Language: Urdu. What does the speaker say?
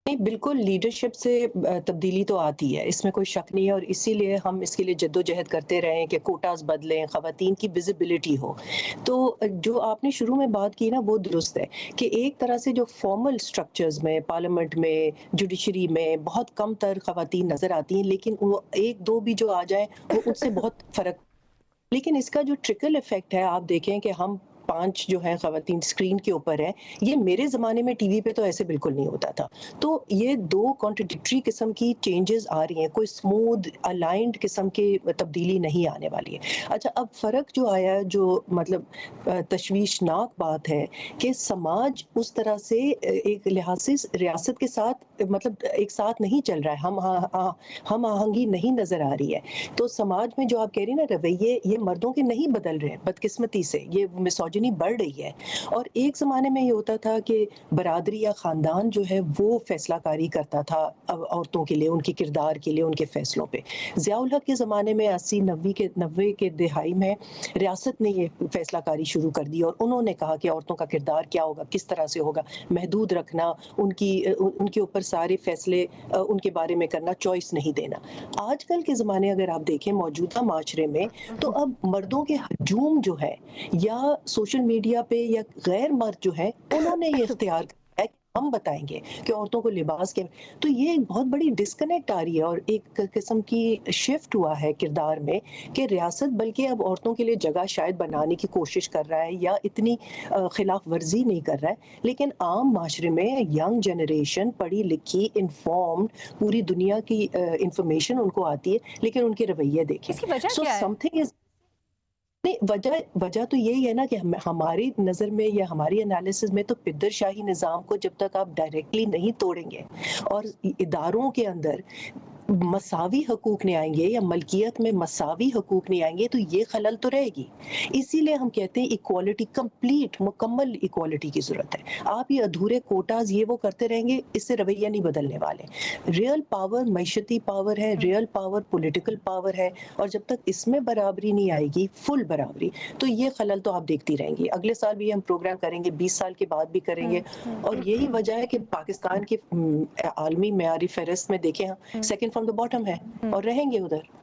نہیں، بالکل لیڈرشپ سے تبدیلی تو آتی ہے، اس میں کوئی شک نہیں ہے، اور اسی لیے ہم اس کے لیے جدوجہد کرتے رہے ہیں کہ کوٹاز بدلیں، خواتین کی ویزیبلٹی ہو۔ تو جو آپ نے شروع میں بات کی نا وہ درست ہے کہ ایک طرح سے جو فارمل سٹرکچرز میں، پارلیمنٹ میں، جوڈیشری میں بہت کم تر خواتین نظر آتی ہیں، لیکن وہ ایک دو بھی جو آ جائیں وہ ان سے بہت فرق۔ لیکن اس کا جو ٹرکل ایفیکٹ ہے، آپ دیکھیں کہ ہم 5 جو ہیں خواتین اسکرین کے اوپر ہیں، یہ میرے زمانے میں ٹی وی پہ تو ایسے بالکل نہیں ہوتا تھا۔ تو یہ دو کانٹرڈکٹری قسم کی چینجز آ رہی ہیں، کوئی اسموتھ الائنڈ قسم کی تبدیلی نہیں آنے والی ہے۔ اچھا، اب فرق جو آیا ہے، جو مطلب تشویشناک بات ہے کہ سماج اس طرح سے ایک لحاظ سے ریاست کے ساتھ مطلب ایک ساتھ نہیں چل رہا ہے، ہم آہنگی نہیں نظر آ رہی ہے۔ تو سماج میں جو آپ کہہ رہی ہیں نا رویے، یہ مردوں کے نہیں بدل رہے ہیں، بدقسمتی سے یہ مسوجنی بڑھ رہی ہے۔ اور ایک زمانے میں یہ ہوتا تھا کہ برادری یا خاندان جو ہے وہ فیصلہ کاری کرتا تھا عورتوں کے لیے، ان کے کردار کے لیے، ان کے فیصلوں پہ۔ ضیاء الحق کے زمانے میں 80 90 کے دہائی میں ریاست نے یہ فیصلہ کاری شروع کر دی، اور انہوں نے کہا کہ عورتوں کا کردار کیا ہوگا، کس طرح سے ہوگا، محدود رکھنا، ان کے اوپر سارے فیصلے ان کے بارے میں کرنا، چوائس نہیں دینا۔ آج کل کے زمانے اگر آپ دیکھیں موجودہ معاشرے میں، تو اب مردوں کے ہجوم جو ہے یا سوشل میڈیا پہ یا غیر مرد جو ہے، انہوں نے یہ اختیار کیا ہے کہ ہم بتائیں گے کہ عورتوں کو لباس کے۔ تو یہ ایک بہت بڑی ڈسکنیکٹ آ رہی ہے، اور ایک قسم کی شفٹ ہوا ہے کردار میں کہ ریاست بلکہ اب عورتوں کے لیے جگہ شاید بنانے کی کوشش کر رہا ہے یا اتنی خلاف ورزی نہیں کر رہا ہے، لیکن عام معاشرے میں ینگ جنریشن پڑھی لکھی، انفارمڈ، پوری دنیا کی انفارمیشن ان کو آتی ہے، لیکن ان کے رویے دیکھیں۔ اس کی وجہ سو کیا ہے؟ سم تھنگ از، نہیں، وجہ تو یہی ہے نا کہ ہماری نظر میں یا ہماری انالیسز میں تو پدر شاہی نظام کو جب تک آپ ڈائریکٹلی نہیں توڑیں گے اور اداروں کے اندر مساوی حقوق نہیں آئیں گے یا ملکیت میں مساوی حقوق نہیں آئیں گے، تو یہ خلل تو رہے گی۔ اسی لیے ہم کہتے ہیں ایکوالٹی، کمپلیٹ مکمل ایکوالٹی کی ضرورت ہے۔ آپ یہ ادھورے کوٹاز یہ وہ کرتے رہیں گے، اس سے رویہ نہیں بدلنے والے۔ ریئل پاور معیشتی پاور ہے، ریئل پاور پولیٹیکل پاور ہے، اور جب تک اس میں برابری نہیں آئے گی، فل برابری، تو یہ خلل تو آپ دیکھتی رہیں گی۔ اگلے سال بھی ہم پروگرام کریں گے، 20 سال کے بعد بھی کریں گے، اور یہی وجہ ہے کہ پاکستان کے عالمی معیاری فہرست میں دیکھیں ہم سیکنڈ فرام دا باٹم ہے، اور رہیں گے ادھر۔